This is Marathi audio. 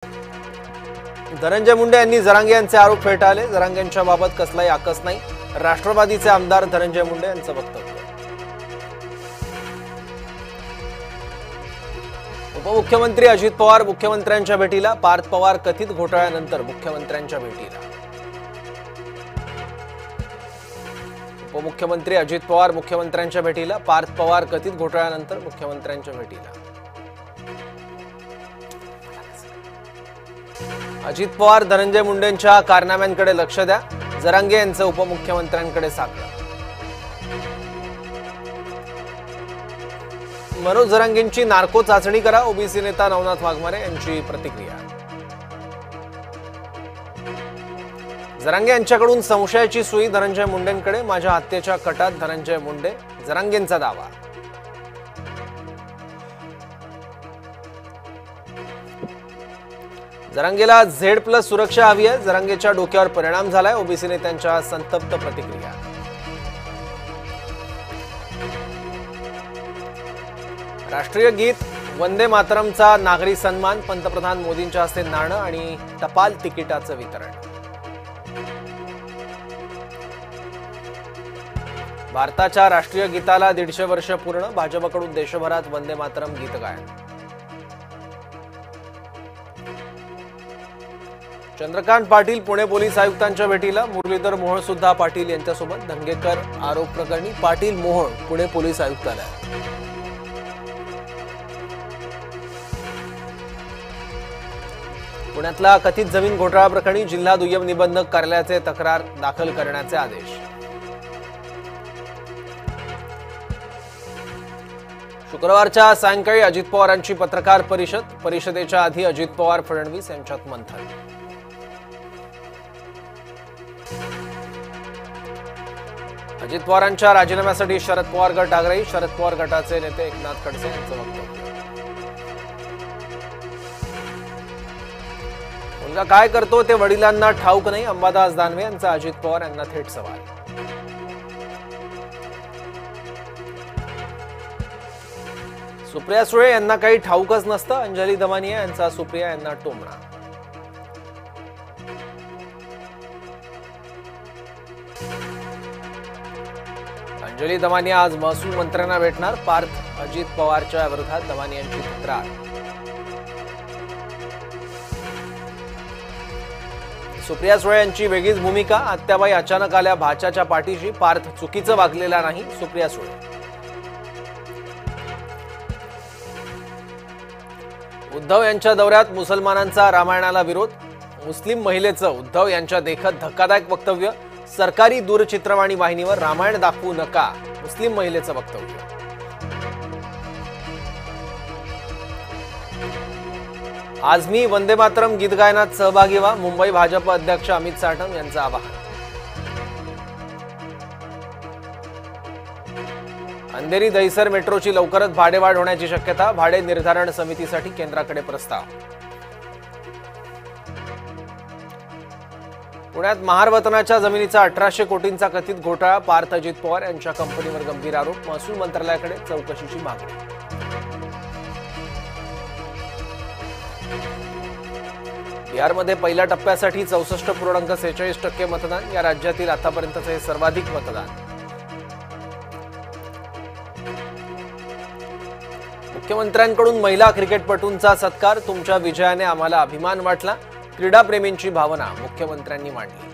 धनंजय मुंडे यांनी जरांगे यांचे आरोप फेटाळले। जरांगेंच्या बाबत कसलाही आकस नाही, राष्ट्रवादीचे आमदार धनंजय मुंडे यांचं वक्तव्य। उपमुख्यमंत्री अजित पवार मुख्यमंत्र्यांच्या भेटीला। पार्थ पवार कथित घोटाळ्यानंतर मुख्यमंत्र्यांच्या भेटीला। उपमुख्यमंत्री अजित पवार मुख्यमंत्र्यांच्या भेटीला। पार्थ पवार कथित घोटाळ्यानंतर मुख्यमंत्र्यांच्या भेटीला। अजित पवार धनंजय मुंडेंच्या कारनाम्यांकडे लक्ष द्या, जरांगे यांचं उपमुख्यमंत्र्यांकडे साकडं। मनोज जरांगेंची नार्को चाचणी करा, ओबीसी नेता नवनाथ वाघमारे यांची प्रतिक्रिया। जरांगे यांच्याकडून संशयाची सुई धनंजय मुंडेंकडे, माझ्या हत्येच्या कटात धनंजय मुंडे, जरांगेंचा दावा। जरांगेला Z+ सुरक्षा हवी आहे, जरांगेच्या डोक्यावर परिणाम झालाय, ओबीसी नेत्यांच्या संतप्त प्रतिक्रिया। राष्ट्रीय गीत वंदे मातरमचा नागरी सन्मान, पंतप्रधान मोदींच्या हस्ते नाणं आणि टपाल तिकिटाचं वितरण। भारताच्या राष्ट्रीय गीताला 150 वर्ष पूर्ण, भाजपकडून देशभरात वंदे मातरम गीत गायन। चंद्रकांत पाटील पुणे पोलीस आयुक्तांच्या भेटीला, मुरलीधर मोहोळ सुद्धा पाटील यांच्यासोबत। धंगेकर आरोप प्रकरणी पाटील मोहोळ पुणे पोलीस आयुक्तालयात। पुण्यातला कथित जमीन घोटाळा प्रकरणी जिल्हा दुय्यम निबंधक कार्यालयाचे तक्रार दाखल करण्याचे आदेश। शुक्रवारच्या सायंकाळी अजित पवारांची पत्रकार परिषद, परिषदेच्या आधी अजित पवार फडणवीस यांच्यात मंथन। अजित पवारांच्या राजीनाम्यासाठी शरद पवार गट आग्रही, शरद पवार गटाचे नेते एकनाथ खडसे यांचं वक्तव्य। मुलगा काय करतो ते वडिलांना ठाऊक नाही, अंबादास दानवे यांचा अजित पवार यांना थेट सवाल। सुप्रिया सुळे यांना काही ठाऊकच नसतं, अंजली दमानिया यांचा सुप्रिया यांना टोमणा। अंजली दमानिया आज महसूल मंत्र्यांना भेटणार, पार्थ अजित पवारच्या विरोधात दमानियांची तक्रार। सुप्रिया सुळे यांची वेगळीच भूमिका, आत्याबाई अचानक आल्या भाच्याच्या पाठीशी, पार्थ चुकीचं वागलेला नाही, सुप्रिया सुळे। उद्धव यांच्या दौऱ्यात मुसलमानांचा रामायणाला विरोध, मुस्लिम महिलेचं उद्धव यांच्या देखत धक्कादायक वक्तव्य, सरकारी दूरचित्रवाणी वाहिनीवर रामायण दाखवू नका, मुस्लिम महिलेचं वक्तव्य। आज मी वंदे मातरम गीत गायनात सहभागी व्हा, मुंबई भाजप अध्यक्ष अमित साटम यांचं आवाहन। अंधेरी दहिसर मेट्रोची लवकरच भाडेवाढ होण्याची शक्यता, भाडे निर्धारण समितीसाठी केंद्राकडे प्रस्ताव। पुण्यात महारवतनाच्या जमिनीचा 1800 कोटींचा कथित घोटाळा, पार्थ अजित पवार यांच्या कंपनीवर गंभीर आरोप, महसूल मंत्रालयाकडे चौकशीची मागणी। बिहारमध्ये पहिल्या टप्प्यासाठी 64.46% मतदान, या राज्यातील आतापर्यंतचे हे सर्वाधिक मतदान। मुख्यमंत्र्यांकडून महिला क्रिकेटपटूंचा सत्कार, तुमच्या विजयाने आम्हाला अभिमान वाटला, क्रीडाप्रेमींची भावना मुख्यमंत्र्यांनी मांडली।